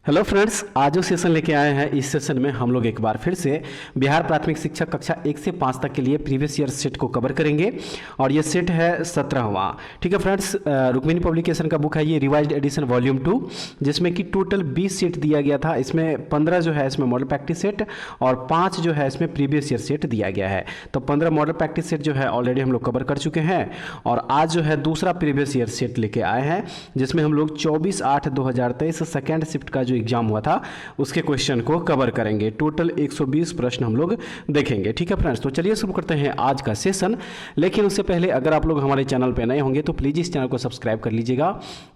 Hello friends, आज जो session लेके आए हैं इस सेशन में हम लोग एक बार फिर से बिहार प्राथमिक शिक्षा कक्षा 1 से 5 तक के लिए प्रीवियस ईयर सेट को कवर करेंगे और ये सेट है 17वां। ठीक है फ्रेंड्स, रुक्मिणी पब्लिकेशन का बुक है ये रिवाइज्ड एडिशन वॉल्यूम 2, जिसमें कि टोटल 20 सेट दिया गया था। इसमें 15 जो है इसमें मॉडल प्रैक्टिस सेट और 5 जो है इसमें प्रीवियस ईयर सेट दिया गया है। तो 15 मॉडल प्रैक्टिस सेट जो है ऑलरेडी हम लोग कवर कर चुके हैं और आज जो है दूसरा प्रीवियस ईयर सेट लेके आए हैं, जिसमें हम लोग 24/8/2023 सेकेंड शिफ्ट का जो एग्जाम हुआ था उसके क्वेश्चन को कवर करेंगे। टोटल 120 प्रश्न हम लोग देखेंगे। ठीक है फ्रेंड्स, तो चलिए शुरू करते हैं आज का सेशन। लेकिन उससे पहले अगर आप लोग हमारे चैनल पर नए होंगे तो प्लीज़ इस चैनल को सब्सक्राइब कर लीजिएगा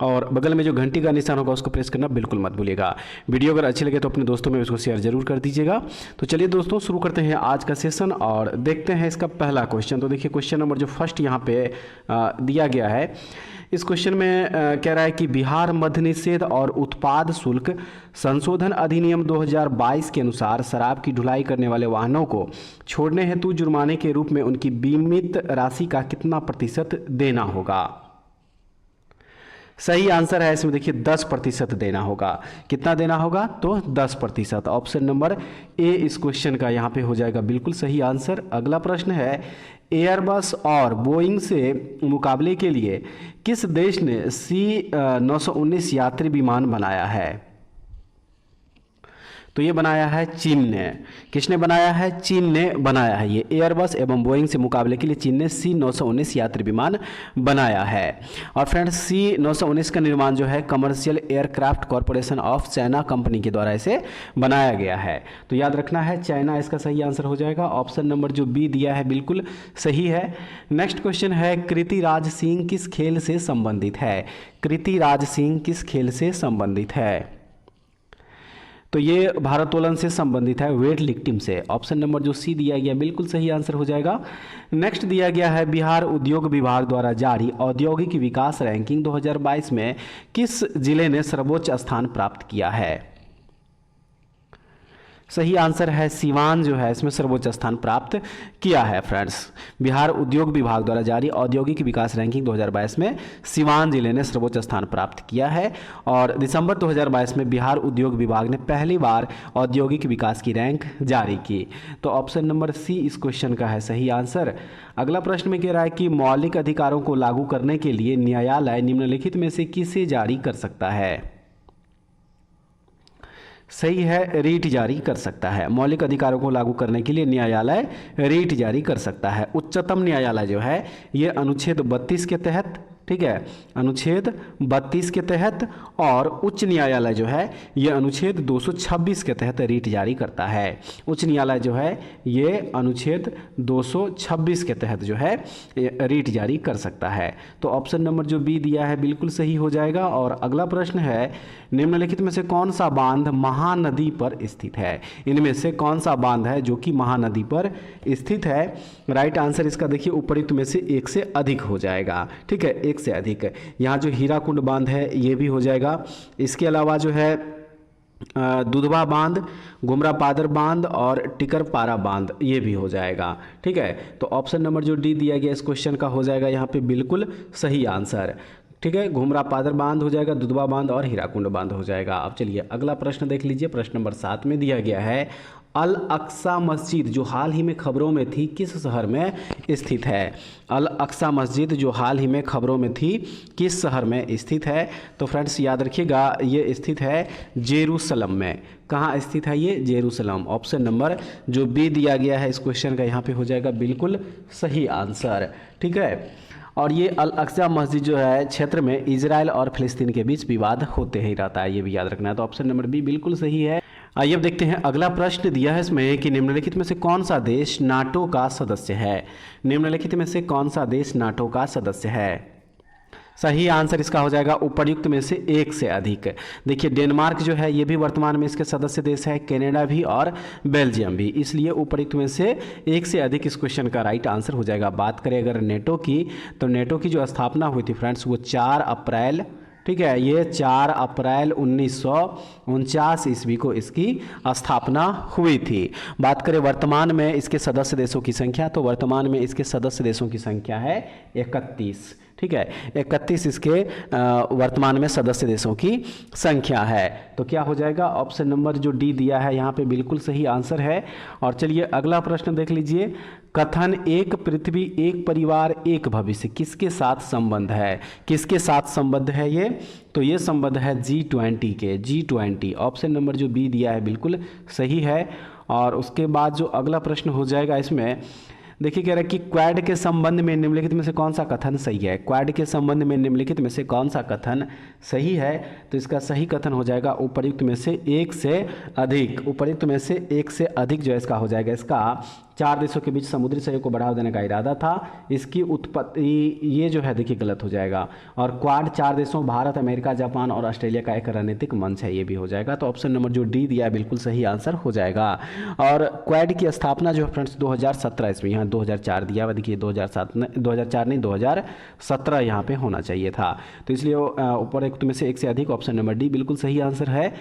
और बगल में जो घंटी का निशान होगा उसको प्रेस करना बिल्कुल मत भूलिएगा। वीडियो अगर अच्छी लगे तो अपने दोस्तों में उसको शेयर जरूर कर दीजिएगा। तो चलिए दोस्तों शुरू करते हैं आज का सेशन और देखते हैं इसका पहला क्वेश्चन। तो देखिए क्वेश्चन नंबर जो फर्स्ट यहाँ पे दिया गया है, इस क्वेश्चन में कह रहा है कि बिहार मद्य निषेध और उत्पाद शुल्क संशोधन अधिनियम 2022 के अनुसार शराब की ढुलाई करने वाले वाहनों को छोड़ने हेतु जुर्माने के रूप में उनकी बीमित राशि का कितना प्रतिशत देना होगा। सही आंसर है इसमें देखिए 10% देना होगा। कितना देना होगा? तो 10%। ऑप्शन नंबर ए इस क्वेश्चन का यहाँ पे हो जाएगा बिल्कुल सही आंसर। अगला प्रश्न है, एयरबस और बोइंग से मुकाबले के लिए किस देश ने C919 यात्री विमान बनाया है? तो ये बनाया है चीन ने। किसने बनाया है? चीन ने बनाया है। ये एयरबस एवं बोइंग से मुकाबले के लिए चीन ने C919 यात्री विमान बनाया है। और फ्रेंड्स C919 का निर्माण जो है commercial aircraft corporation of China company के द्वारा इसे बनाया गया है। तो याद रखना है चाइना इसका सही आंसर हो जाएगा। ऑप्शन नंबर जो बी दिया है बिल्कुल सही है। नेक्स्ट क्वेश्चन है, कृतिराज सिंह किस खेल से संबंधित है? कृतिराज सिंह किस खेल से संबंधित है? तो ये भारोत्तोलन से संबंधित है, वेट लिफ्टिंग से। ऑप्शन नंबर जो सी दिया गया बिल्कुल सही आंसर हो जाएगा। नेक्स्ट दिया गया है, बिहार उद्योग विभाग द्वारा जारी औद्योगिक विकास रैंकिंग 2022 में किस जिले ने सर्वोच्च स्थान प्राप्त किया है? सही आंसर है सीवान जो है इसमें सर्वोच्च स्थान प्राप्त किया है। फ्रेंड्स, बिहार उद्योग विभाग द्वारा जारी औद्योगिक विकास रैंकिंग 2022 में सीवान जिले ने सर्वोच्च स्थान प्राप्त किया है और दिसंबर 2022 में बिहार उद्योग विभाग ने पहली बार औद्योगिक विकास की रैंक जारी की। तो ऑप्शन नंबर सी इस क्वेश्चन का है सही आंसर। अगला प्रश्न में कह रहा है कि मौलिक अधिकारों को लागू करने के लिए न्यायालय निम्नलिखित में से किसे जारी कर सकता है? सही है, रीट जारी कर सकता है। मौलिक अधिकारों को लागू करने के लिए न्यायालय रीट जारी कर सकता है। उच्चतम न्यायालय जो है ये अनुच्छेद 32 के तहत, ठीक है, अनुच्छेद 32 के तहत, और उच्च न्यायालय जो है ये अनुच्छेद 226 के तहत रीट जारी करता है। उच्च न्यायालय जो है ये अनुच्छेद 226 के तहत जो है रीट जारी कर सकता है। तो ऑप्शन नंबर जो बी दिया है बिल्कुल सही हो जाएगा। और अगला प्रश्न है, निम्नलिखित में से कौन सा बांध महानदी पर स्थित है? इनमें से कौन सा बांध है जो कि महानदी पर स्थित है? राइट आंसर इसका देखिए उपरोक्त में से एक से अधिक हो जाएगा। ठीक है, एक से अधिक। यहाँ जो हीराकुंड बांध है ये भी हो जाएगा। इसके अलावा जो है दुधवा बांध, गुमरापादर बांध और टिकरपारा बांध ये भी हो जाएगा। ठीक है, तो ऑप्शन नंबर जो डी दिया गया इस क्वेश्चन का हो जाएगा यहाँ पे बिल्कुल सही आंसर। ठीक है, घुमरापादर बांध हो जाएगा, दुधवा बांध और हीराकुंड बांध हो जाएगा। अब चलिए अगला प्रश्न देख लीजिए। प्रश्न नंबर 7 में दिया गया है, अल अक्सा मस्जिद जो हाल ही में खबरों में थी किस शहर में स्थित है? अल अक्सा मस्जिद जो हाल ही में खबरों में थी किस शहर में स्थित है? तो फ्रेंड्स याद रखिएगा ये स्थित है जेरूसलम में। कहाँ स्थित है ये? जेरूसलम। ऑप्शन नंबर जो बी दिया गया है इस क्वेश्चन का यहाँ पे हो जाएगा बिल्कुल सही आंसर। ठीक है, और ये अल अक्सा मस्जिद जो है क्षेत्र में इजराइल और फिलिस्तीन के बीच विवाद होते ही रहता है, ये भी याद रखना है। तो ऑप्शन नंबर बी बिल्कुल सही है। आइए अब देखते हैं अगला प्रश्न दिया है इसमें कि निम्नलिखित में से कौन सा देश नाटो का सदस्य है? निम्नलिखित में से कौन सा देश नाटो का सदस्य है? सही आंसर इसका हो जाएगा उपर्युक्त में से एक से अधिक। देखिए डेनमार्क जो है ये भी वर्तमान में इसके सदस्य देश है, कनाडा भी और बेल्जियम भी, इसलिए उपर्युक्त में से एक से अधिक इस क्वेश्चन का राइट आंसर हो जाएगा। बात करें अगर नेटो की, तो नेटो की जो स्थापना हुई थी फ्रेंड्स वो 4 अप्रैल ठीक है, ये 4 अप्रैल 1949 ईस्वी को इसकी स्थापना हुई थी। बात करें वर्तमान में इसके सदस्य देशों की संख्या, तो वर्तमान में इसके सदस्य देशों की संख्या है 31। ठीक है, 31 इसके वर्तमान में सदस्य देशों की संख्या है। तो क्या हो जाएगा, ऑप्शन नंबर जो डी दिया है यहाँ पे बिल्कुल सही आंसर है। और चलिए अगला प्रश्न देख लीजिए, कथन एक पृथ्वी एक परिवार एक भविष्य किसके साथ संबंध है? किसके साथ संबंध है ये? तो ये संबंध है G20 के, G20। ऑप्शन नंबर जो बी दिया है बिल्कुल सही है। और उसके बाद जो अगला प्रश्न हो जाएगा इसमें, देखिए कह रहा है कि क्वाड के संबंध में निम्नलिखित में से कौन सा कथन सही है? क्वाड के संबंध में निम्नलिखित में से कौन सा कथन सही है? तो इसका सही कथन हो जाएगा उपर्युक्त में से एक से अधिक। उपर्युक्त में से एक से अधिक जो है इसका हो जाएगा, इसका 4 देशों के बीच समुद्री सहयोग को बढ़ावा देने का इरादा था। इसकी उत्पत्ति ये जो है देखिए गलत हो जाएगा। और क्वाड 4 देशों भारत, अमेरिका, जापान और ऑस्ट्रेलिया का एक रणनीतिक मंच है, ये भी हो जाएगा। तो ऑप्शन नंबर जो डी दिया है बिल्कुल सही आंसर हो जाएगा। और क्वाड की स्थापना जो है फ्रेंड्स 2017 इसमें, यहाँ 2004 दिया हुआ, देखिए 2004 नहीं 2017 यहाँ पे होना चाहिए था। तो इसलिए उपरोक्त में से एक से अधिक, ऑप्शन नंबर डी बिल्कुल सही आंसर है।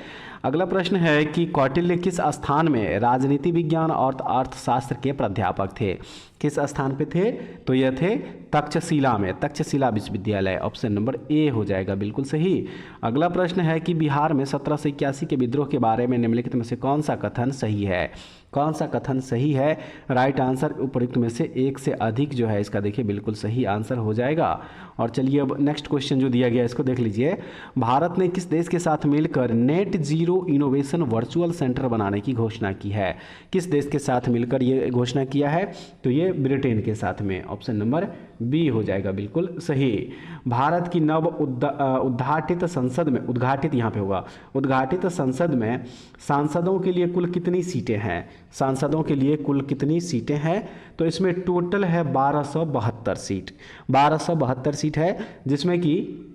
अगला प्रश्न है कि कौटिल्य किस स्थान में राजनीति विज्ञान और अर्थशास्त्र के प्राध्यापक थे? किस स्थान पे थे? तो यह थे तक्षशिला में, तक्षशिला विश्वविद्यालय। ऑप्शन नंबर ए हो जाएगा बिल्कुल सही। अगला प्रश्न है कि बिहार में 1781 के विद्रोह के बारे में निम्नलिखित में से कौन सा कथन सही है? कौन सा कथन सही है? राइट आंसर उपरोक्त में से एक से अधिक जो है इसका देखिए बिल्कुल सही आंसर हो जाएगा। और चलिए अब नेक्स्ट क्वेश्चन जो दिया गया इसको देख लीजिए, भारत ने किस देश के साथ मिलकर net zero innovation virtual centre बनाने की घोषणा की है? किस देश के साथ मिलकर ये घोषणा किया है? तो ये ब्रिटेन के साथ में, ऑप्शन नंबर बी हो जाएगा बिल्कुल सही। भारत की नव उद्घाटित संसद में, उद्घाटित यहाँ पे होगा, उद्घाटित संसद में सांसदों के लिए कुल कितनी सीटें हैं? सांसदों के लिए कुल कितनी सीटें हैं? तो इसमें टोटल है 1272 सीट, 1272 सीट है, जिसमें कि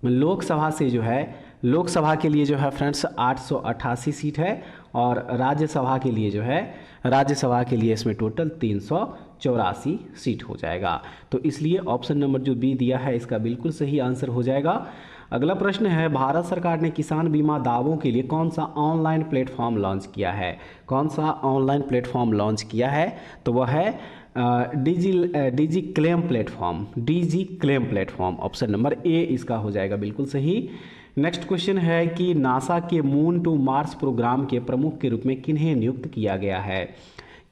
लोकसभा से जो है, लोकसभा के लिए जो है फ्रेंड्स 888 सीट है, और राज्यसभा के लिए जो है, राज्यसभा के लिए इसमें टोटल 384 सीट हो जाएगा। तो इसलिए ऑप्शन नंबर जो बी दिया है इसका बिल्कुल सही आंसर हो जाएगा। अगला प्रश्न है, भारत सरकार ने किसान बीमा दावों के लिए कौन सा ऑनलाइन प्लेटफॉर्म लॉन्च किया है? कौन सा ऑनलाइन प्लेटफॉर्म लॉन्च किया है? तो वह है DG claim platform, DG claim platform. Option number ए इसका हो जाएगा बिल्कुल सही। नेक्स्ट क्वेश्चन है कि नासा के मून टू मार्स प्रोग्राम के प्रमुख के रूप में किन्हें नियुक्त किया गया है?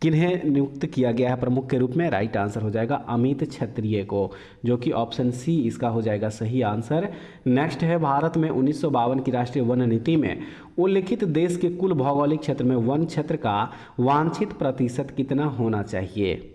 किन्हें नियुक्त किया गया है प्रमुख के रूप में? राइट आंसर हो जाएगा अमित क्षत्रिय को, जो कि ऑप्शन सी इसका हो जाएगा सही आंसर। नेक्स्ट है, भारत में 1952 की राष्ट्रीय वन नीति में उल्लिखित देश के कुल भौगोलिक क्षेत्र में वन क्षेत्र का वांछित प्रतिशत कितना होना चाहिए?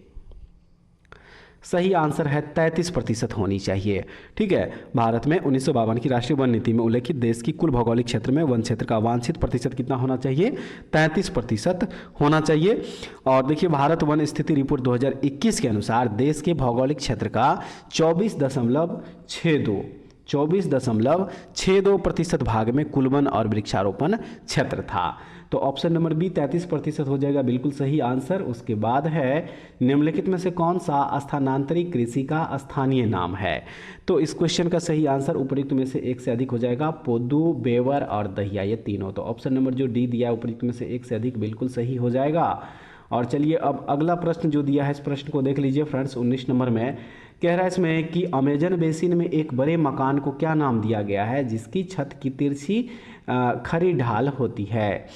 सही आंसर है 33% होनी चाहिए। ठीक है, भारत में 1952 की राष्ट्रीय वन नीति में उल्लेखित देश की कुल भौगोलिक क्षेत्र में वन क्षेत्र का वांछित प्रतिशत कितना होना चाहिए? 33% होना चाहिए। और देखिए, भारत वन स्थिति रिपोर्ट 2021 के अनुसार देश के भौगोलिक क्षेत्र का 24.62% भाग में कुल वन और वृक्षारोपण क्षेत्र था। तो ऑप्शन नंबर बी 33% हो जाएगा बिल्कुल सही आंसर। उसके बाद है, निम्नलिखित में से कौन सा स्थानांतरित कृषि का स्थानीय नाम है? तो इस क्वेश्चन का सही आंसर उपयुक्त में से एक से अधिक हो जाएगा, पोदू, बेवर और दहिया, ये तीनों। तो ऑप्शन नंबर जो डी दिया है उपयुक्त में से एक से अधिक बिल्कुल सही हो जाएगा। और चलिए अब अगला प्रश्न जो दिया है इस प्रश्न को देख लीजिए फ्रेंड्स। 19 नंबर में कह रहा है इसमें कि अमेजन बेसिन में एक बड़े मकान को क्या नाम दिया गया है जिसकी छत की तिरछी खड़ी ढाल होती है?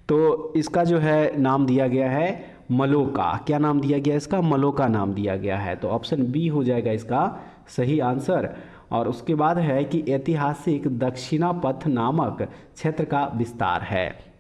तो इसका जो है नाम दिया गया है मलोका। क्या नाम दिया गया इसका? मलोका नाम दिया गया है। तो ऑप्शन बी हो जाएगा इसका सही आंसर। और उसके बाद है कि ऐतिहासिक दक्षिणापथ नामक क्षेत्र का विस्तार है।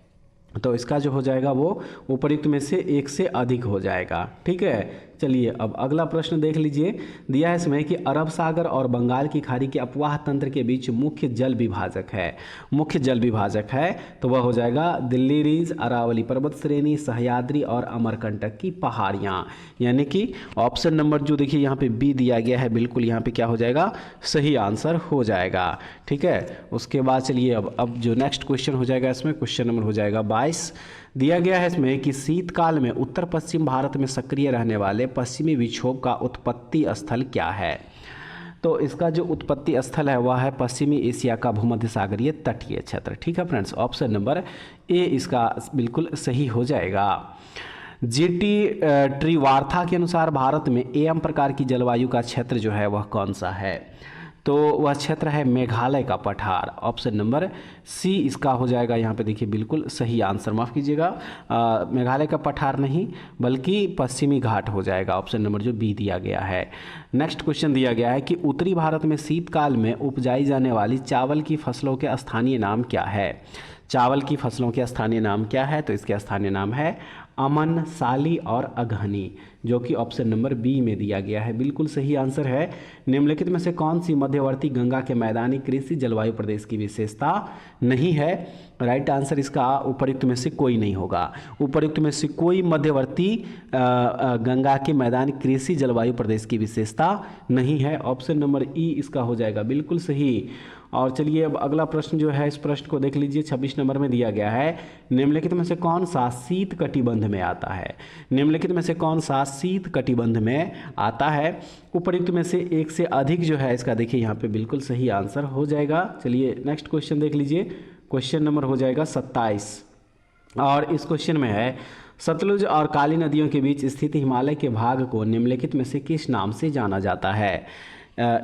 तो इसका जो हो जाएगा वो उपयुक्त में से एक से अधिक हो जाएगा। ठीक है, चलिए अब अगला प्रश्न देख लीजिए। दिया है इसमें कि अरब सागर और बंगाल की खाड़ी के अपवाह तंत्र के बीच मुख्य जल विभाजक है, मुख्य जल विभाजक है, तो वह हो जाएगा दिल्ली रिज, अरावली पर्वत श्रेणी, सह्याद्री और अमरकंटक की पहाड़ियाँ। यानी कि ऑप्शन नंबर जो देखिए यहाँ पे बी दिया गया है बिल्कुल यहाँ पे क्या हो जाएगा? सही आंसर हो जाएगा। ठीक है, उसके बाद चलिए अब जो नेक्स्ट क्वेश्चन हो जाएगा इसमें क्वेश्चन नंबर हो जाएगा 22। दिया गया है इसमें कि शीतकाल में उत्तर पश्चिम भारत में सक्रिय रहने वाले पश्चिमी विक्षोभ का उत्पत्ति स्थल क्या है? तो इसका जो उत्पत्ति स्थल है वह है पश्चिमी एशिया का भूमध्य सागरीय तटीय क्षेत्र। ठीक है फ्रेंड्स, ऑप्शन नंबर ए इसका बिल्कुल सही हो जाएगा। जीटी ट्रिवार्था के अनुसार भारत में एम प्रकार की जलवायु का क्षेत्र जो है वह कौन सा है? तो वह क्षेत्र है मेघालय का पठार। ऑप्शन नंबर सी इसका हो जाएगा यहाँ पे देखिए बिल्कुल सही आंसर। माफ़ कीजिएगा, मेघालय का पठार नहीं बल्कि पश्चिमी घाट हो जाएगा। ऑप्शन नंबर जो बी दिया गया है। नेक्स्ट क्वेश्चन दिया गया है कि उत्तरी भारत में शीतकाल में उपजाई जाने वाली चावल की फसलों के स्थानीय नाम क्या है? चावल की फसलों के स्थानीय नाम क्या है? तो इसके स्थानीय नाम है अमन, साली और अगहनी, जो कि ऑप्शन नंबर बी में दिया गया है। बिल्कुल सही आंसर है। निम्नलिखित में से कौन सी मध्यवर्ती गंगा के मैदानी कृषि जलवायु प्रदेश की विशेषता नहीं है? राइट आंसर इसका उपयुक्त में से कोई नहीं होगा। उपयुक्त में से कोई मध्यवर्ती गंगा के मैदानी कृषि जलवायु प्रदेश की विशेषता नहीं है। ऑप्शन नंबर ई इसका हो जाएगा बिल्कुल सही। और चलिए अब अगला प्रश्न जो है, इस प्रश्न को देख लीजिए, 26 नंबर में दिया गया है। निम्नलिखित में से कौन सा शीत कटिबंध में आता है? निम्नलिखित में से कौन सा शीत कटिबंध में आता है? उपयुक्त में से एक से अधिक जो है इसका देखिए यहाँ पे बिल्कुल सही आंसर हो जाएगा। चलिए नेक्स्ट क्वेश्चन देख लीजिए, क्वेश्चन नंबर हो जाएगा 27 और इस क्वेश्चन में है सतलुज और काली नदियों के बीच स्थित हिमालय के भाग को निम्नलिखित में से किस नाम से जाना जाता है?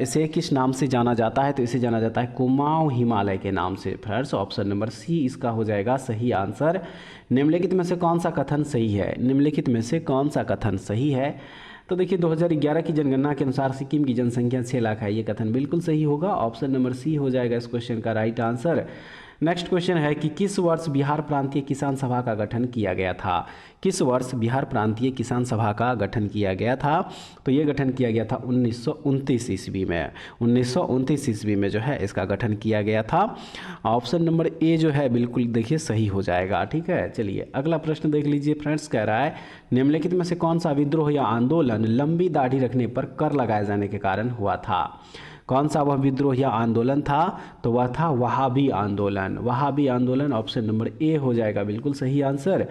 इसे किस नाम से जाना जाता है? तो इसे जाना जाता है कुमाऊं हिमालय के नाम से। फ्रेंड्स ऑप्शन नंबर सी इसका हो जाएगा सही आंसर। निम्नलिखित में से कौन सा कथन सही है? निम्नलिखित में से कौन सा कथन सही है? तो देखिए 2011 की जनगणना के अनुसार सिक्किम की जनसंख्या 6 लाख है। ये कथन बिल्कुल सही होगा। ऑप्शन नंबर सी हो जाएगा इस क्वेश्चन का राइट आंसर। नेक्स्ट क्वेश्चन है कि किस वर्ष बिहार प्रांतीय किसान सभा का गठन किया गया था? किस वर्ष बिहार प्रांतीय किसान सभा का गठन किया गया था? तो ये गठन किया गया था 1929 ईस्वी में। 1929 ईस्वी में जो है इसका गठन किया गया था। ऑप्शन नंबर ए जो है बिल्कुल देखिए सही हो जाएगा। ठीक है, चलिए अगला प्रश्न देख लीजिए। फ्रेंड्स कह रहा है निम्नलिखित में से कौन सा विद्रोह या आंदोलन लंबी दाढ़ी रखने पर कर लगाए जाने के कारण हुआ था? कौन सा वह विद्रोह या आंदोलन था? तो वह था वहाबी आंदोलन। वहाबी आंदोलन ऑप्शन नंबर ए हो जाएगा बिल्कुल सही आंसर।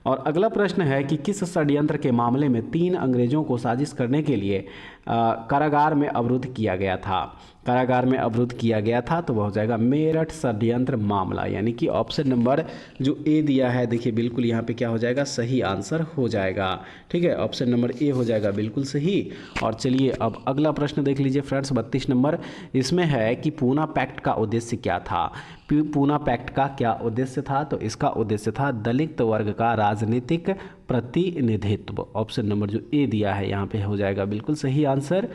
और अगला प्रश्न है कि किस षड्यंत्र के मामले में 3 अंग्रेजों को साजिश करने के लिए कारागार में अवरुद्ध किया गया था? कारागार में अवरुद्ध किया गया था तो वह हो जाएगा मेरठ षड्यंत्र मामला, यानी कि ऑप्शन नंबर जो ए दिया है देखिए बिल्कुल यहाँ पे क्या हो जाएगा सही आंसर हो जाएगा। ठीक है, ऑप्शन नंबर ए हो जाएगा बिल्कुल सही। और चलिए अब अगला प्रश्न देख लीजिए फ्रेंड्स 32 नंबर। इसमें है कि पूना पैक्ट का उद्देश्य क्या था? पूना पैक्ट का क्या उद्देश्य था? तो इसका उद्देश्य था दलित वर्ग का राजनीतिक प्रतिनिधित्व। ऑप्शन नंबर जो ए दिया है यहाँ पे हो जाएगा बिल्कुल सही आंसर।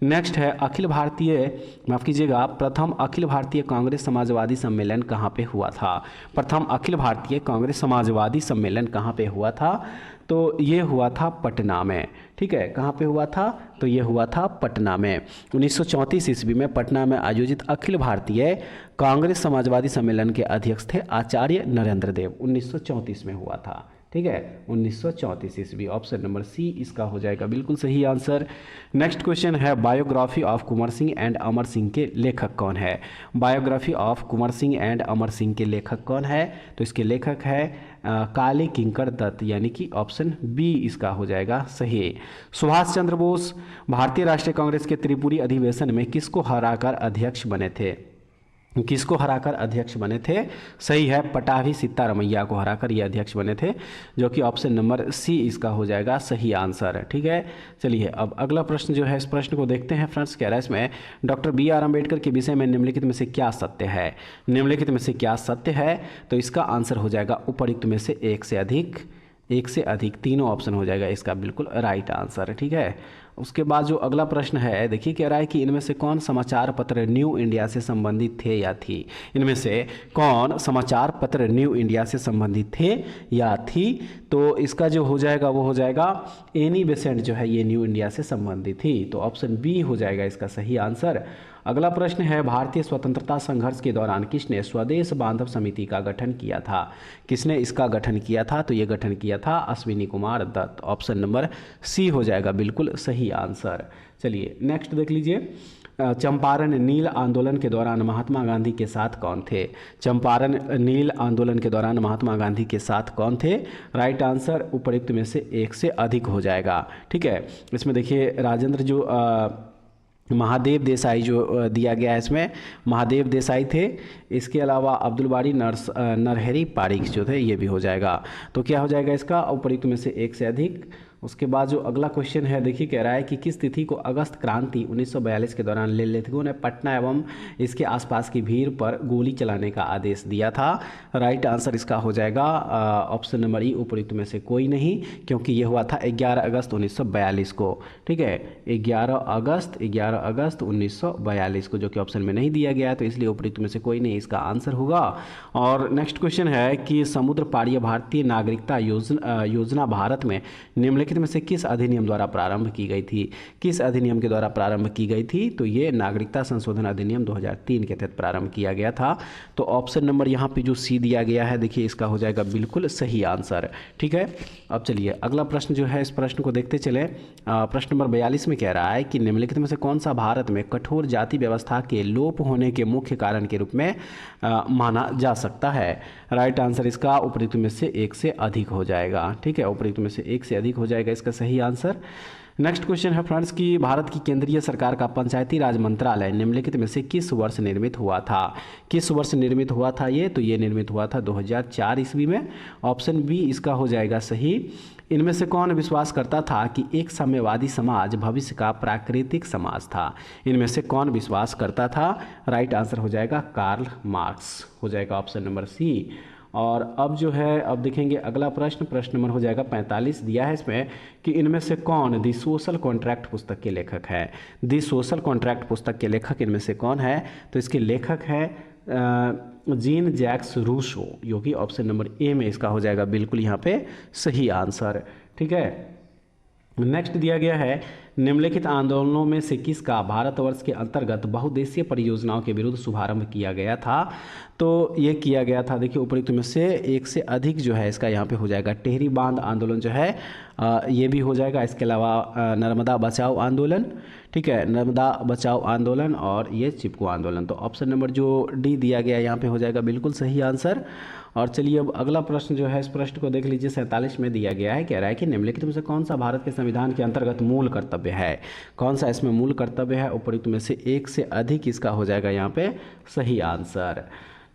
नेक्स्ट है अखिल भारतीय, माफ़ कीजिएगा, प्रथम अखिल भारतीय कांग्रेस समाजवादी सम्मेलन कहाँ पे हुआ था? प्रथम अखिल भारतीय कांग्रेस समाजवादी सम्मेलन कहाँ पे हुआ था? तो ये हुआ था पटना में। ठीक है, कहाँ पे हुआ था? तो ये हुआ था पटना में। 1934 ईस्वी में पटना में आयोजित अखिल भारतीय कांग्रेस समाजवादी सम्मेलन के अध्यक्ष थे आचार्य नरेंद्र देव। 1934 में हुआ था। ठीक है, 1934 ईस्वी। ऑप्शन नंबर सी इसका हो जाएगा बिल्कुल सही आंसर। नेक्स्ट क्वेश्चन है biography of Kunwar Singh and Amar Singh के लेखक कौन है? Biography of Kunwar Singh and Amar Singh के लेखक कौन है? तो इसके लेखक है काली किंकर दत्त, यानी कि ऑप्शन बी इसका हो जाएगा सही। सुभाष चंद्र बोस भारतीय राष्ट्रीय कांग्रेस के त्रिपुरी अधिवेशन में किसको हराकर अध्यक्ष बने थे? किसको हराकर अध्यक्ष बने थे? सही है, पटाभी सित्तारमैया को हराकर ये अध्यक्ष बने थे, जो कि ऑप्शन नंबर सी इसका हो जाएगा सही आंसर। ठीक है, चलिए अब अगला प्रश्न जो है इस प्रश्न को देखते हैं फ्रेंड्स। कह रहा है इसमें डॉक्टर BR अम्बेडकर के विषय में निम्नलिखित में से क्या सत्य है? निम्नलिखित में से क्या सत्य है? तो इसका आंसर हो जाएगा उपयुक्त में से एक से अधिक तीनों ऑप्शन हो जाएगा इसका बिल्कुल राइट आंसर। ठीक है, उसके बाद जो अगला प्रश्न है देखिए कह रहा है कि इनमें से कौन समाचार पत्र न्यू इंडिया से संबंधित थे या थी? इनमें से कौन समाचार पत्र न्यू इंडिया से संबंधित थे या थी? तो इसका जो हो जाएगा वो हो जाएगा एनी बेसेंट जो है ये न्यू इंडिया से संबंधित थी। तो ऑप्शन बी हो जाएगा इसका सही आंसर। अगला प्रश्न है भारतीय स्वतंत्रता संघर्ष के दौरान किसने स्वदेश बांधव समिति का गठन किया था? किसने इसका गठन किया था? तो ये गठन किया था Ashwini Kumar Dutt. Option number C हो जाएगा बिल्कुल सही आंसर। चलिए नेक्स्ट देख लीजिए। चंपारण नील आंदोलन के दौरान महात्मा गांधी के साथ कौन थे? चंपारण नील आंदोलन के दौरान महात्मा गांधी के साथ कौन थे? राइट आंसर उपयुक्त में से एक से अधिक हो जाएगा। ठीक है, इसमें देखिए राजेंद्र जो महादेव देसाई जो दिया गया है इसमें, महादेव देसाई थे। इसके अलावा अब्दुल बारी नरहरी पारिक जो थे, ये भी हो जाएगा। तो क्या हो जाएगा इसका, उपयुक्त में से एक से अधिक। उसके बाद जो अगला क्वेश्चन है, देखिए कह रहा है कि किस तिथि को अगस्त क्रांति 1942 के दौरान लेखकों ने पटना एवं इसके आसपास की भीड़ पर गोली चलाने का आदेश दिया था। राइट आंसर इसका हो जाएगा ऑप्शन नंबर ई, उपयुक्त में से कोई नहीं, क्योंकि ये हुआ था 11 अगस्त 1942 को। ठीक है, 11 अगस्त 1942 को, जो कि ऑप्शन में नहीं दिया गया, तो इसलिए उपयुक्त में से कोई नहीं इसका आंसर होगा। और नेक्स्ट क्वेश्चन है कि समुद्र पारीय भारतीय नागरिकता योजना भारत में निम्नलिखित में से किस अधिनियम द्वारा प्रारंभ की गई थी। किस अधिनियम के द्वारा प्रारंभ की गई थी, तो ये नागरिकता संशोधन अधिनियम 2003 के तहत प्रारंभ किया गया था। तो ऑप्शन नंबर यहाँ पे जो सी दिया गया है, देखिए इसका हो जाएगा बिल्कुल सही आंसर। ठीक है, अब चलिए अगला प्रश्न जो है, इस प्रश्न को देखते चले। प्रश्न नंबर 42 में कह रहा है कि निम्नलिखित में से कौन सा भारत में कठोर जाति व्यवस्था के लोप होने के मुख्य कारण के रूप में माना जा सकता है। राइट आंसर इसका उपयुक्त में से एक से अधिक हो जाएगा। ठीक है, उपयुक्त में से एक से अधिक हो जाएगा इसका सही आंसर। नेक्स्ट क्वेश्चन है फ्रेंड्स कि भारत की केंद्रीय सरकार का पंचायती राज मंत्रालय निम्नलिखित में से किस वर्ष निर्मित हुआ था। किस वर्ष निर्मित हुआ था ये, तो ये निर्मित हुआ था 2004 ईस्वी में। ऑप्शन बी इसका हो जाएगा सही। इनमें से कौन विश्वास करता था कि एक साम्यवादी समाज भविष्य का प्राकृतिक समाज था। इनमें से कौन विश्वास करता था। राइट आंसर हो जाएगा कार्ल मार्क्स, हो जाएगा ऑप्शन नंबर सी। और अब जो है, अब देखेंगे अगला प्रश्न, प्रश्न नंबर हो जाएगा 45 दिया है इसमें कि इनमें से कौन दी सोशल कॉन्ट्रैक्ट पुस्तक के लेखक है। दी सोशल कॉन्ट्रैक्ट पुस्तक के लेखक इनमें से कौन है, तो इसके लेखक है जीन जैक्स रूसो, जो कि ऑप्शन नंबर ए में इसका हो जाएगा बिल्कुल यहाँ पे सही आंसर। ठीक है, नेक्स्ट दिया गया है निम्नलिखित आंदोलनों में से किसका भारतवर्ष के अंतर्गत बहुउद्देशीय परियोजनाओं के विरुद्ध शुभारंभ किया गया था। तो ये किया गया था, देखिए उपयुक्त में से एक से अधिक जो है इसका यहाँ पे हो जाएगा। टेहरी बांध आंदोलन जो है ये भी हो जाएगा। इसके अलावा नर्मदा बचाओ आंदोलन, ठीक है, नर्मदा बचाओ आंदोलन और ये चिपको आंदोलन। तो ऑप्शन नंबर जो डी दिया गया यहाँ पे हो जाएगा बिल्कुल सही आंसर। और चलिए अब अगला प्रश्न जो है, इस प्रश्न को देख लीजिए, 47 में दिया गया है। कह रहा है कि निम्नलिखित में से कौन सा भारत के संविधान के अंतर्गत मूल कर्तव्य है। कौन सा इसमें मूल कर्तव्य है, उपयुक्त में से एक से अधिक इसका हो जाएगा यहाँ पे सही आंसर।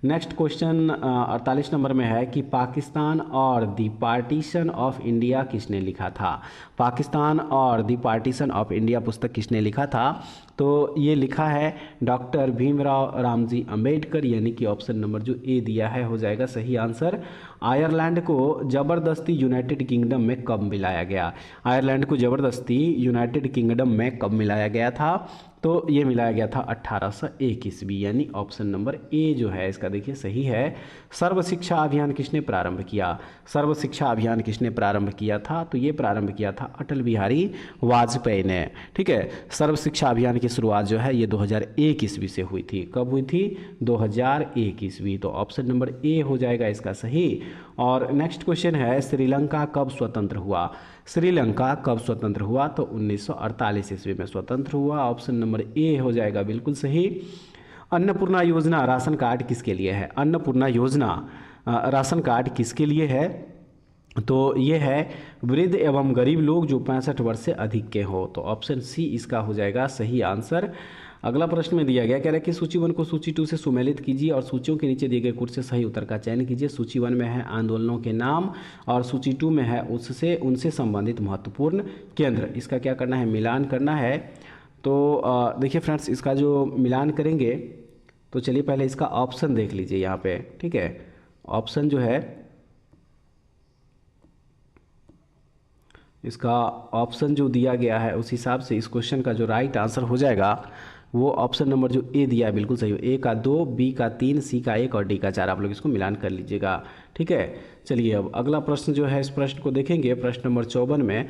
नेक्स्ट क्वेश्चन 48 नंबर में है कि पाकिस्तान और द पार्टीशन ऑफ इंडिया किसने लिखा था। पाकिस्तान और द पार्टीशन ऑफ इंडिया पुस्तक किसने लिखा था, तो ये लिखा है डॉक्टर भीमराव रामजी अंबेडकर, यानी कि ऑप्शन नंबर जो ए दिया है हो जाएगा सही आंसर। आयरलैंड को ज़बरदस्ती यूनाइटेड किंगडम में कब मिलाया गया। आयरलैंड को ज़बरदस्ती यूनाइटेड किंगडम में कब मिलाया गया था, तो ये मिलाया गया था 1801 ईस्वी, यानी ऑप्शन नंबर ए जो है इसका देखिए सही है। सर्व शिक्षा अभियान किसने प्रारंभ किया। सर्व शिक्षा अभियान किसने प्रारंभ किया था, तो ये प्रारंभ किया था अटल बिहारी वाजपेयी ने। ठीक है, सर्व शिक्षा अभियान की शुरुआत जो है ये 2001 ईस्वी से हुई थी। कब हुई थी, 2001 ईस्वी। तो ऑप्शन नंबर ए हो जाएगा इसका सही। और नेक्स्ट क्वेश्चन है श्रीलंका कब स्वतंत्र हुआ। श्रीलंका कब स्वतंत्र हुआ, तो 1948 ईस्वी में स्वतंत्र हुआ। ऑप्शन नंबर ए हो जाएगा बिल्कुल सही। अन्नपूर्णा योजना राशन कार्ड किसके लिए है। अन्नपूर्णा योजना राशन कार्ड किसके लिए है, तो ये है वृद्ध एवं गरीब लोग जो 65 वर्ष से अधिक के हो। तो ऑप्शन सी इसका हो जाएगा सही आंसर। अगला प्रश्न में दिया गया, कह रहा है कि सूची 1 को सूची 2 से सुमेलित कीजिए और सूचियों के नीचे दिए गए कुछ से सही उत्तर का चयन कीजिए। सूची 1 में है आंदोलनों के नाम और सूची 2 में है उनसे संबंधित महत्वपूर्ण केंद्र। इसका क्या करना है, मिलान करना है। तो देखिए फ्रेंड्स, इसका जो मिलान करेंगे तो चलिए पहले इसका ऑप्शन देख लीजिए यहाँ पे। ठीक है, ऑप्शन जो है इसका ऑप्शन जो दिया गया है उस हिसाब से इस क्वेश्चन का जो राइट आंसर हो जाएगा वो ऑप्शन नंबर जो ए दिया है बिल्कुल सही हो। ए का 2, बी का 3, सी का 1 और डी का 4। आप लोग इसको मिलान कर लीजिएगा। ठीक है, चलिए अब अगला प्रश्न जो है, इस प्रश्न को देखेंगे। प्रश्न नंबर 54 में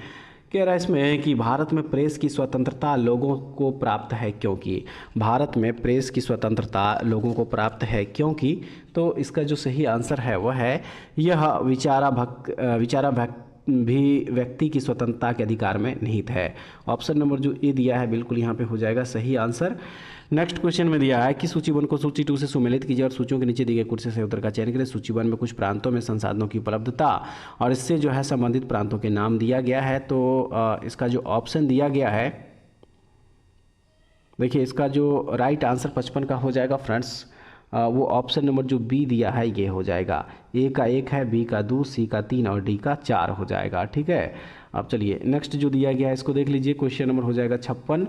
कह रहा है इसमें कि भारत में प्रेस की स्वतंत्रता लोगों को प्राप्त है क्योंकि। भारत में प्रेस की स्वतंत्रता लोगों को प्राप्त है क्योंकि। तो इसका जो सही आंसर है वह है यह भी व्यक्ति की स्वतंत्रता के अधिकार में निहित है। ऑप्शन नंबर जो ए दिया है बिल्कुल यहाँ पे हो जाएगा सही आंसर। नेक्स्ट क्वेश्चन में दिया है कि सूची 1 को सूची 2 से सुमेलित कीजिए और सूचियों के नीचे दिए गए कुछ से सही उत्तर का चयन करें। सूची 1 में कुछ प्रांतों में संसाधनों की उपलब्धता और इससे जो है संबंधित प्रांतों के नाम दिया गया है। तो इसका जो ऑप्शन दिया गया है देखिए इसका जो राइट आंसर 55 का हो जाएगा फ्रेंड्स, वो ऑप्शन नंबर जो बी दिया है ये हो जाएगा। ए का 1 है, बी का 2, सी का 3 और डी का 4 हो जाएगा। ठीक है, अब चलिए नेक्स्ट जो दिया गया है इसको देख लीजिए। क्वेश्चन नंबर हो जाएगा 56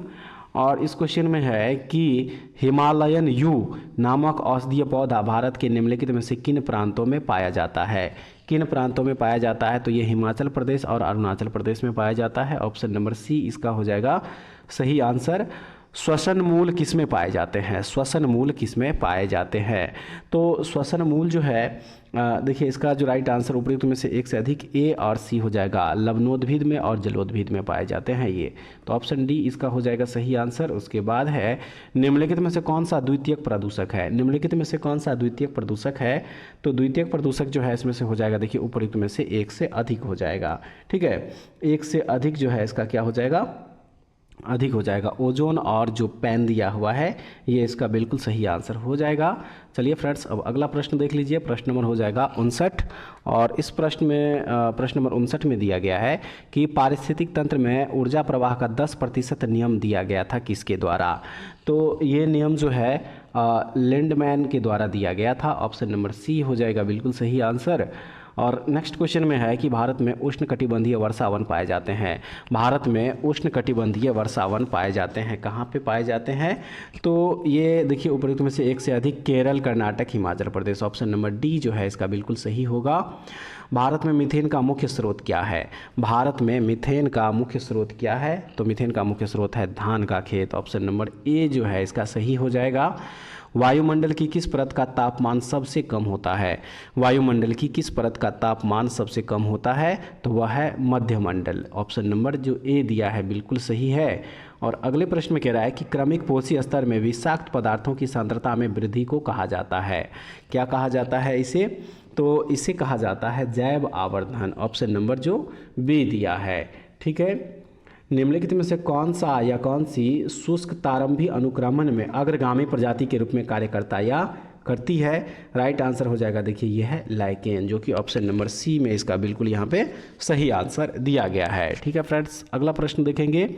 और इस क्वेश्चन में है कि हिमालयन यू नामक औषधीय पौधा भारत के निम्नलिखित में से किन प्रांतों में पाया जाता है। किन प्रांतों में पाया जाता है, तो ये हिमाचल प्रदेश और अरुणाचल प्रदेश में पाया जाता है। ऑप्शन नंबर सी इसका हो जाएगा सही आंसर। श्वसन मूल किस में पाए जाते हैं, श्वसन मूल किस में पाए जाते हैं, तो श्वसन मूल जो है देखिए इसका जो राइट आंसर उपयुक्त में से एक से अधिक ए और सी हो जाएगा। लवणोद्भिद में और जलोद्भिद में पाए जाते हैं ये, तो ऑप्शन डी इसका हो जाएगा सही आंसर। उसके बाद है निम्नलिखित में से कौन सा द्वितीयक प्रदूषक है, निम्नलिखित में से कौन सा द्वितीयक प्रदूषक है, तो द्वितीयक प्रदूषक जो है इसमें से हो जाएगा देखिए उपयुक्त में से एक से अधिक हो जाएगा। ठीक है, एक से अधिक जो है इसका क्या हो जाएगा, अधिक हो जाएगा। ओजोन और जो पेन दिया हुआ है ये इसका बिल्कुल सही आंसर हो जाएगा। चलिए फ्रेंड्स अब अगला प्रश्न देख लीजिए। प्रश्न नंबर हो जाएगा 59 और इस प्रश्न में प्रश्न नंबर 59 में दिया गया है कि पारिस्थितिक तंत्र में ऊर्जा प्रवाह का 10% नियम दिया गया था किसके द्वारा, तो ये नियम जो है लिंडमैन के द्वारा दिया गया था। ऑप्शन नंबर सी हो जाएगा बिल्कुल सही आंसर। और नेक्स्ट क्वेश्चन में है कि भारत में उष्णकटिबंधीय वर्षावन पाए जाते हैं। भारत में उष्णकटिबंधीय वर्षावन पाए जाते हैं, कहाँ पे पाए जाते हैं, तो ये देखिए उपयुक्त में से एक से अधिक Kerala, Karnataka, Himachal Pradesh. Option number D जो है इसका बिल्कुल सही होगा। भारत में मीथेन का मुख्य स्रोत क्या है, भारत में मीथेन का मुख्य स्रोत क्या है, तो मीथेन का मुख्य स्रोत है धान का खेत। ऑप्शन नंबर ए जो है इसका सही हो जाएगा। वायुमंडल की किस परत का तापमान सबसे कम होता है, वायुमंडल की किस परत का तापमान सबसे कम होता है, तो वह है मध्यमंडल। ऑप्शन नंबर जो ए दिया है बिल्कुल सही है। और अगले प्रश्न में कह रहा है कि क्रमिक पोषी स्तर में विषाक्त पदार्थों की सांद्रता में वृद्धि को कहा जाता है, क्या कहा जाता है इसे, तो इसे कहा जाता है जैव आवर्धन। ऑप्शन नंबर जो बी दिया है। ठीक है, निम्नलिखित में से कौन सा या कौन सी शुष्क तारंभी अनुक्रमण में अग्रगामी प्रजाति के रूप में कार्य करता या करती है, राइट आंसर हो जाएगा देखिए यह है लाइकेन, जो कि ऑप्शन नंबर सी में इसका बिल्कुल यहाँ पे सही आंसर दिया गया है। ठीक है फ्रेंड्स, अगला प्रश्न देखेंगे।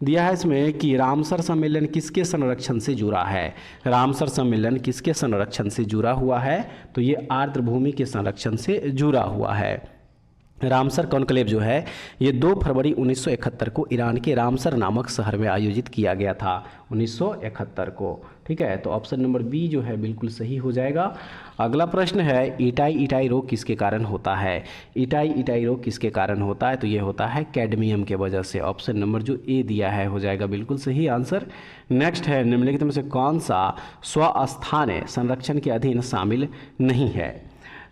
दिया है इसमें कि रामसर सम्मेलन किसके संरक्षण से जुड़ा है, रामसर सम्मेलन किसके संरक्षण से जुड़ा हुआ है, तो ये आर्द्र भूमि के संरक्षण से जुड़ा हुआ है। रामसर कॉन्क्लेव जो है ये 2 फरवरी 1971 को ईरान के रामसर नामक शहर में आयोजित किया गया था, 1971 को। ठीक है, तो ऑप्शन नंबर बी जो है बिल्कुल सही हो जाएगा। अगला प्रश्न है इटाई इटाई रोग किसके कारण होता है, इटाई इटाई रोग किसके कारण होता है, तो ये होता है कैडमियम के वजह से। ऑप्शन नंबर जो ए दिया है हो जाएगा बिल्कुल सही आंसर। नेक्स्ट है निम्नलिखित में से कौन सा स्वस्थानीय संरक्षण के अधीन शामिल नहीं है,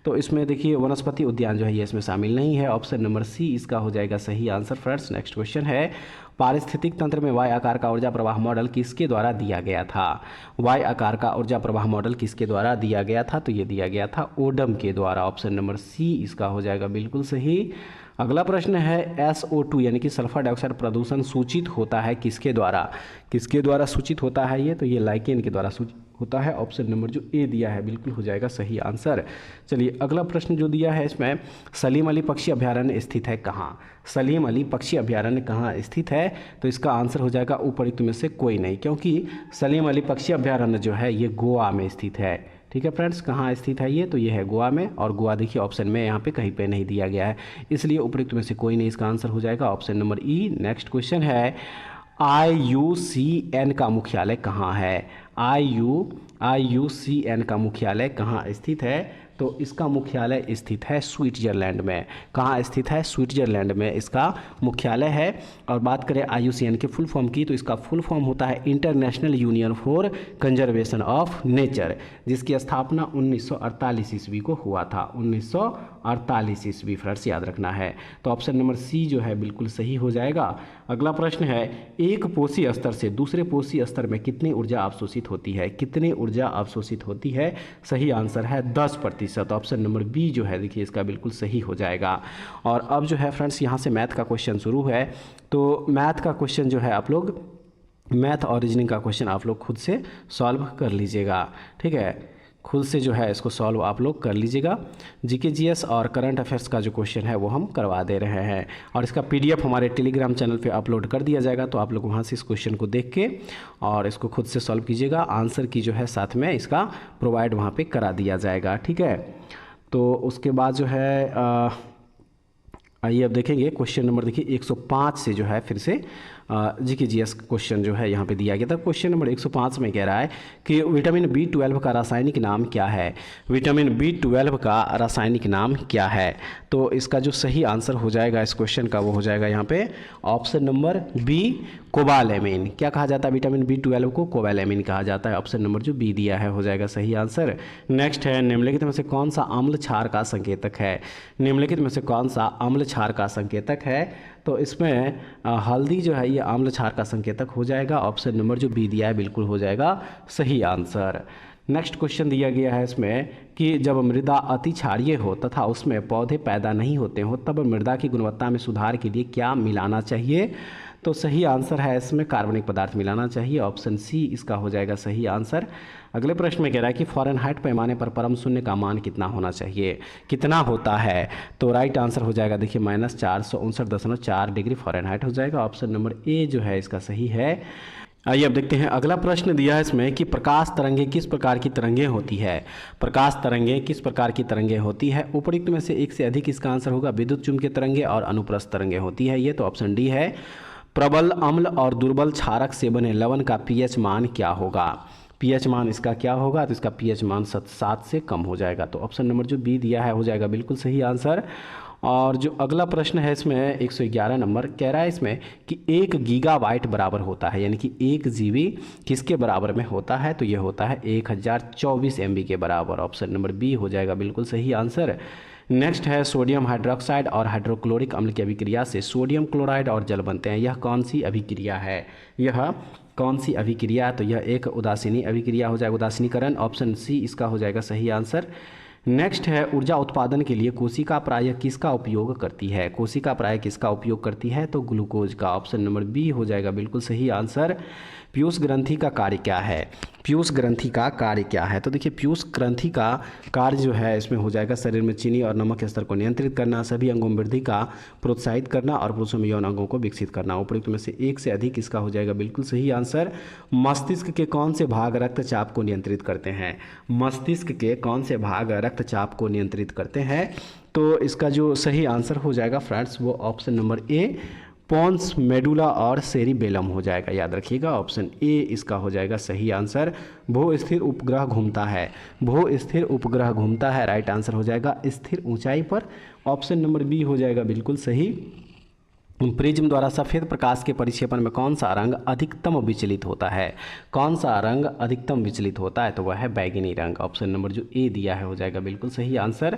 तो इसमें देखिए वनस्पति उद्यान जो है ये इसमें शामिल नहीं है। ऑप्शन नंबर सी इसका हो जाएगा सही आंसर। फ्रेंड्स नेक्स्ट क्वेश्चन है पारिस्थितिक तंत्र में वाई आकार का ऊर्जा प्रवाह मॉडल किसके द्वारा दिया गया था, वाई आकार का ऊर्जा प्रवाह मॉडल किसके द्वारा दिया गया था, तो ये दिया गया था ओडम के द्वारा। ऑप्शन नंबर सी इसका हो जाएगा बिल्कुल सही। अगला प्रश्न है SO2 यानी कि सल्फर डाइऑक्साइड प्रदूषण सूचित होता है किसके द्वारा, किसके द्वारा सूचित होता है ये, तो ये लाइकेन के द्वारा सूचित होता है। ऑप्शन नंबर जो ए दिया है बिल्कुल हो जाएगा सही आंसर। चलिए अगला प्रश्न जो दिया है इसमें सलीम अली पक्षी अभयारण्य स्थित है कहाँ, सलीम अली पक्षी अभयारण्य कहाँ स्थित है, तो इसका आंसर हो जाएगा उपयुक्त में से कोई नहीं, क्योंकि सलीम अली पक्षी अभयारण्य जो है ये गोवा में स्थित है। ठीक है फ्रेंड्स, कहाँ स्थित है ये, तो ये है गोवा में, और गोवा देखिए ऑप्शन में यहाँ पे कहीं पे नहीं दिया गया है, इसलिए उपयुक्त में से कोई नहीं, इसका आंसर हो जाएगा ऑप्शन नंबर ई। नेक्स्ट क्वेश्चन है IUCN का मुख्यालय कहाँ है, IUCN का मुख्यालय कहाँ स्थित है, तो इसका मुख्यालय स्थित है स्विट्जरलैंड में। कहाँ स्थित है, स्विट्जरलैंड में इसका मुख्यालय है। और बात करें IUCN के फुल फॉर्म की, तो इसका फुल फॉर्म होता है international union for conservation of nature, जिसकी स्थापना 1948 ईस्वी को हुआ था, 1948 ईस्वी। फ्रेंड्स याद रखना है, तो ऑप्शन नंबर सी जो है बिल्कुल सही हो जाएगा। अगला प्रश्न है एक पोषी स्तर से दूसरे पोषी स्तर में कितनी ऊर्जा अवशोषित होती है, कितनी ऊर्जा अवशोषित होती है, सही आंसर है 10%। ऑप्शन नंबर बी जो है देखिए इसका बिल्कुल सही हो जाएगा। और अब जो है फ्रेंड्स यहाँ से मैथ का क्वेश्चन शुरू है, तो मैथ का क्वेश्चन जो है आप लोग मैथ और रीजनिंग का क्वेश्चन आप लोग खुद से सॉल्व कर लीजिएगा। ठीक है, खुद से जो है इसको सॉल्व आप लोग कर लीजिएगा। जीके जीएस और करंट अफेयर्स का जो क्वेश्चन है वो हम करवा दे रहे हैं, और इसका पीडीएफ हमारे टेलीग्राम चैनल पे अपलोड कर दिया जाएगा, तो आप लोग वहाँ से इस क्वेश्चन को देख के और इसको खुद से सॉल्व कीजिएगा। आंसर की जो है साथ में इसका प्रोवाइड वहाँ पे करा दिया जाएगा, ठीक है। तो उसके बाद जो है आइए अब देखेंगे क्वेश्चन नंबर, देखिए 105 से जो है फिर से जीके जीएस क्वेश्चन जो है यहाँ पे दिया गया था। क्वेश्चन नंबर 105 में कह रहा है कि विटामिन B12 का रासायनिक नाम क्या है। विटामिन B12 का रासायनिक नाम क्या है। तो इसका जो सही आंसर हो जाएगा इस क्वेश्चन का वो हो जाएगा यहाँ पे ऑप्शन नंबर बी, कोबालैमिन। क्या कहा जाता है विटामिन B12 को? कोबालैमिन कहा जाता है। ऑप्शन नंबर जो बी दिया है हो जाएगा सही आंसर। नेक्स्ट है, निम्नलिखित में से कौन सा अम्ल क्षार का संकेतक है। निम्नलिखित में से कौन सा अम्ल क्षार का संकेतक है। तो इसमें हल्दी जो है ये अम्ल क्षार का संकेतक हो जाएगा। ऑप्शन नंबर जो बी दिया है बिल्कुल हो जाएगा सही आंसर। नेक्स्ट क्वेश्चन दिया गया है इसमें कि जब मृदा अति क्षारीय हो तथा उसमें पौधे पैदा नहीं होते हो तब मृदा की गुणवत्ता में सुधार के लिए क्या मिलाना चाहिए। तो सही आंसर है इसमें कार्बनिक पदार्थ मिलाना चाहिए। ऑप्शन सी इसका हो जाएगा सही आंसर। अगले प्रश्न में कह रहा है कि फ़ारेनहाइट पैमाने पर परम शून्य का मान कितना होना चाहिए, कितना होता है। तो राइट आंसर हो जाएगा देखिए -459.4 डिग्री फ़ारेनहाइट हो जाएगा। ऑप्शन नंबर ए जो है इसका सही है। आइए अब देखते हैं अगला प्रश्न दिया है इसमें कि प्रकाश तरंगें किस प्रकार की तरंगें होती है। प्रकाश तरंगें किस प्रकार की तरंगें होती है। उपरोक्त में से एक से अधिक इसका आंसर होगा। विद्युत चुम्बकीय तरंगें और अनुप्रस्थ तरंगें होती है ये, तो ऑप्शन डी है। प्रबल अम्ल और दुर्बल क्षारक से बने लवण का पीएच मान क्या होगा। पीएच मान इसका क्या होगा। तो इसका पीएच मान 7 से कम हो जाएगा। तो ऑप्शन नंबर जो बी दिया है हो जाएगा बिल्कुल सही आंसर। और जो अगला प्रश्न है इसमें 111 नंबर कह रहा है इसमें कि 1 गीगाबाइट बराबर होता है, यानी कि 1 जीबी किसके बराबर में होता है। तो ये होता है 1024 MB के बराबर। ऑप्शन नंबर बी हो जाएगा बिल्कुल सही आंसर। नेक्स्ट है, सोडियम हाइड्रोक्साइड और हाइड्रोक्लोरिक अम्ल की अभिक्रिया से सोडियम क्लोराइड और जल बनते हैं। यह कौन सी अभिक्रिया है। यह कौन सी अभिक्रिया। तो यह एक उदासीनी अभिक्रिया हो जाएगा, उदासीनीकरण। ऑप्शन सी इसका हो जाएगा सही आंसर। नेक्स्ट है, ऊर्जा उत्पादन के लिए कोशिका प्रायः किसका उपयोग करती है। कोशिका प्रायः किसका उपयोग करती है। तो ग्लूकोज का। ऑप्शन नंबर बी हो जाएगा बिल्कुल सही आंसर। पीयूष ग्रंथि का कार्य क्या है। पीयूष ग्रंथि का कार्य क्या है। तो देखिए पीयूष ग्रंथि का कार्य जो है इसमें हो जाएगा शरीर में चीनी और नमक के स्तर को नियंत्रित करना, सभी अंगों में वृद्धि का प्रोत्साहित करना और पुरुषों में यौन अंगों को विकसित करना। उपयुक्त में से एक से अधिक इसका हो जाएगा बिल्कुल सही आंसर। मस्तिष्क के कौन से भाग रक्तचाप को नियंत्रित करते हैं। मस्तिष्क के कौन से भाग रक्तचाप को नियंत्रित करते हैं। तो इसका जो सही आंसर हो जाएगा फ्रेंड्स वो option number A, pons, medulla और सेरिबेलम हो जाएगा। याद रखिएगा ऑप्शन ए इसका हो जाएगा सही आंसर। भू स्थिर उपग्रह घूमता है। भू स्थिर उपग्रह घूमता है। राइट आंसर हो जाएगा स्थिर ऊंचाई पर। ऑप्शन नंबर बी हो जाएगा बिल्कुल सही। प्रिज्म द्वारा सफ़ेद प्रकाश के परिक्षेपण में कौन सा रंग अधिकतम विचलित होता है। कौन सा रंग अधिकतम विचलित होता है। तो वह है बैगनी रंग। ऑप्शन नंबर जो ए दिया है हो जाएगा बिल्कुल सही आंसर।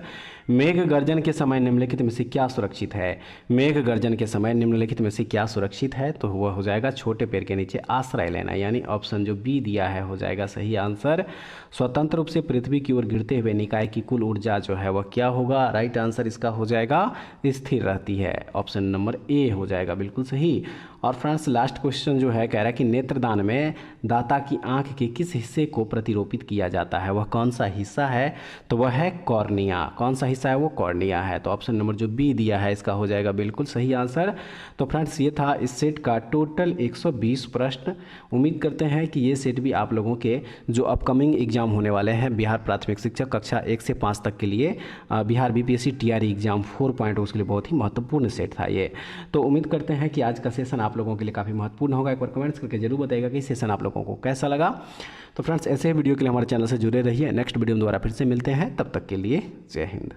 मेघ गर्जन के समय निम्नलिखित में से क्या सुरक्षित है। मेघ गर्जन के समय निम्नलिखित में से क्या सुरक्षित है। तो वह हो जाएगा छोटे पेड़ के नीचे आश्रय लेना, यानी ऑप्शन जो बी दिया है हो जाएगा सही आंसर। स्वतंत्र रूप से पृथ्वी की ओर गिरते हुए निकाय की कुल ऊर्जा जो है वह क्या होगा। राइट आंसर इसका हो जाएगा स्थिर रहती है। ऑप्शन नंबर ए हो जाएगा बिल्कुल सही। और फ्रेंड्स लास्ट क्वेश्चन जो है कह रहा है कि नेत्रदान में दाता की आंख के किस हिस्से को प्रतिरोपित किया जाता है। वह कौन सा हिस्सा है। तो वह है कॉर्निया। कौन सा हिस्सा है वो कॉर्निया है। तो ऑप्शन नंबर जो बी दिया है इसका हो जाएगा बिल्कुल सही आंसर। तो फ्रेंड्स ये था इस सेट का टोटल 120 प्रश्न। उम्मीद करते हैं कि ये सेट भी आप लोगों के जो अपकमिंग एग्जाम होने वाले हैं बिहार प्राथमिक शिक्षक कक्षा 1 से 5 तक के लिए बिहार BPSC TRE एग्जाम 4.0 उसके लिए बहुत ही महत्वपूर्ण सेट था ये। तो उम्मीद करते हैं कि आज का सेशन आप लोगों के लिए काफ़ी महत्वपूर्ण होगा। एक बार कमेंट्स करके जरूर बताइएगा कि सेशन आप लोगों को कैसा लगा। तो फ्रेंड्स ऐसे ही वीडियो के लिए हमारे चैनल से जुड़े रहिए। नेक्स्ट वीडियो में दोबारा फिर से मिलते हैं, तब तक के लिए जय हिंद।